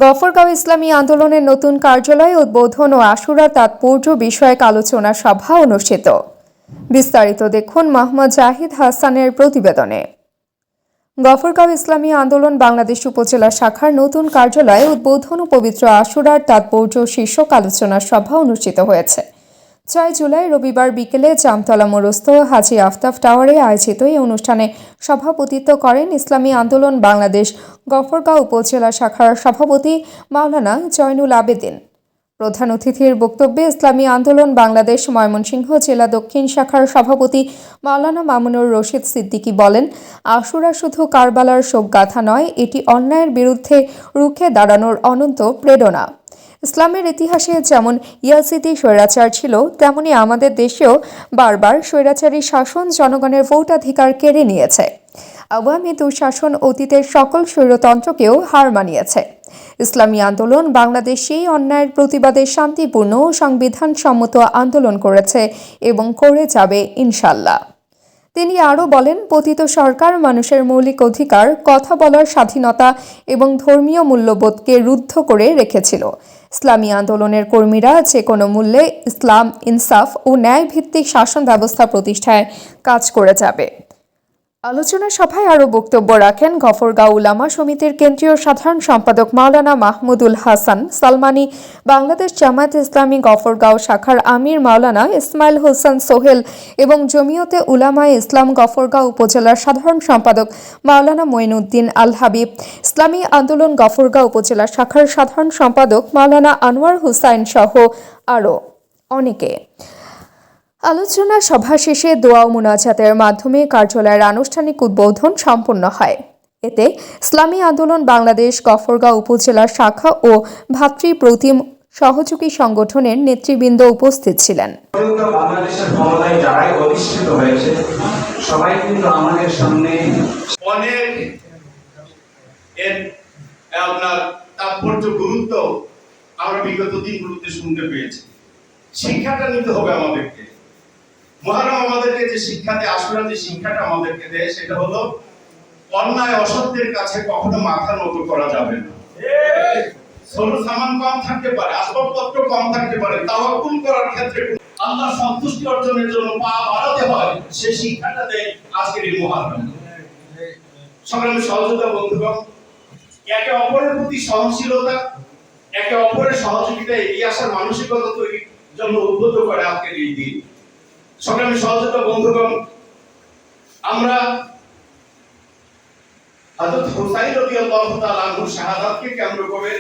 গফরগাঁও ইসলামী আন্দোলনের নতুন কার্যালয় উদ্বোধন ও আশুরার তাৎপর্য বিষয়ক আলোচনা সভা অনুষ্ঠিত। বিস্তারিত দেখুন মোহাম্মদ জাহিদ হাসানের প্রতিবেদনে। গফরগাঁও ইসলামী আন্দোলন বাংলাদেশ উপজেলা শাখার নতুন কার্যালয়ে উদ্বোধন ও পবিত্র আশুরার তাৎপর্য শীর্ষক আলোচনা সভা অনুষ্ঠিত হয়েছে। 6 জুলাই রবিবার বিকেলে জামতলা মোড়স্থ হাজী আফতাব টাওয়ারে আয়োজিত এই অনুষ্ঠানে সভাপতিত্ব করেন ইসলামী আন্দোলন বাংলাদেশ গফরগাঁও উপজেলা শাখার সভাপতি মাওলানা জয়নুল আবেদিন। প্রধান অতিথির বক্তব্যে ইসলামী আন্দোলন বাংলাদেশ ময়মনসিংহ জেলা দক্ষিণ শাখার সভাপতি মাওলানা মামুনুর রশিদ সিদ্দিকী বলেন, আশুরা শুধু কারবালার শোকগাথা নয়, এটি অন্যায়ের বিরুদ্ধে রুখে দাঁড়ানোর অনন্ত প্রেরণা। ইসলামের ইতিহাসে যেমন ইয়াজিদি স্বৈরাচার ছিল, তেমনি আমাদের দেশেও বারবার স্বৈরাচারী শাসন জনগণের ভোটাধিকার কেড়ে নিয়েছে। আওয়ামী দুঃশাসন অতীতের সকল স্বৈরতন্ত্রকেও হার মানিয়েছে। ইসলামী আন্দোলন বাংলাদেশ সেই অন্যায়ের প্রতিবাদে শান্তিপূর্ণ ও সংবিধানসম্মত আন্দোলন করেছে এবং করে যাবে ইনশাল্লাহ। তিনি আরও বলেন, পতিত সরকার মানুষের মৌলিক অধিকার, কথা বলার স্বাধীনতা এবং ধর্মীয় মূল্যবোধকে রুদ্ধ করে রেখেছিল। ইসলামী আন্দোলনের কর্মীরা যে কোনো মূল্যে ইসলাম, ইনসাফ ও ন্যায়ভিত্তিক শাসন ব্যবস্থা প্রতিষ্ঠায় কাজ করে যাবে। আলোচনা সভায় আরও বক্তব্য রাখেন গফরগাঁও উলামা সমিতির কেন্দ্রীয় সাধারণ সম্পাদক মাওলানা মাহমুদুল হাসান সালমানি, বাংলাদেশ জামায়াত ইসলামী গফরগাঁও শাখার আমির মাওলানা ইসমাইল হোসেন সোহেল এবং জমিয়তে উলামায়ে ইসলাম গফরগাঁও উপজেলার সাধারণ সম্পাদক মাওলানা মঈনুদ্দিন আল হাবিব, ইসলামী আন্দোলন গফরগাঁও উপজেলা শাখার সাধারণ সম্পাদক মাওলানা আনোয়ার হুসাইন সহ আরও অনেকে। আলোচনা সভা শেষে দোয়া ও মুনাজাতের মাধ্যমে কার্যালয়ের আনুষ্ঠানিক উদ্বোধন সম্পন্ন হয়। এতে ইসলামী আন্দোলন বাংলাদেশ গফরগাঁও উপজেলা শাখা ও ভাতৃপ্রতিম সহযোগী সংগঠনের নেতৃবৃন্দ উপস্থিত ছিলেন। বাংলাদেশের ক্ষমতায় যারাই অধিষ্ঠিত হয়েছে সবাই কিন্তু আমাদের সামনে অনেক আপনার তাৎপর্য গুরুত্ব আমরা বিগত দিনগুলোতে শুনতে পেয়েছি। শিক্ষাটা নিতে হবে আমাদেরকে। মহারাম আমাদেরকে যে শিক্ষা দেয়, আশুরা যে শিক্ষাটা আমাদেরকে দেয়, সেটা হলো অন্যায় অসত্যের কাছে কখনো মাথা নত করা যাবে না। ছোট সামান কম থাকতে পারে, আসবাবপত্র কম থাকতে পারে, তাওয়াক্কুল করার ক্ষেত্রে আল্লাহ সন্তুষ্টি অর্জনের জন্য পা বাড়াতে হয়, সে শিক্ষাটা দেয় আজকের এই মহারাম। সংগ্রামী সহযোগিতা বন্ধুগণ, একে অপরের প্রতি সহনশীলতা, একে অপরের সহযোগিতা এগিয়ে আসার মানসিকতা তৈরির জন্য উদ্বুদ্ধ করে আজকের এই দিন। সংগ্রামী সহযোগিতা বন্ধুগণ, আমরা হযরত হুসাইন রাদিয়াল্লাহু তাআলা আনহুর শাহাদাতকে কেন্দ্র করে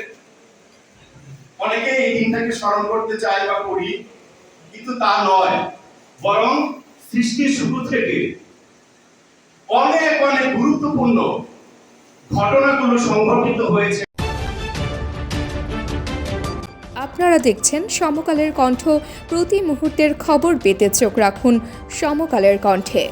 অনেকে এই দিনটাকে স্মরণ করতে চায় বা করি, কিন্তু তা নয়, বরং সৃষ্টির শুরু থেকে অনেক অনেক গুরুত্বপূর্ণ ঘটনাগুলো সংঘটিত হয়েছে। আপনারা দেখছেন সমকালের কণ্ঠ। প্রতি মুহূর্তের খবর পেতে চোখ রাখুন সমকালের কণ্ঠে।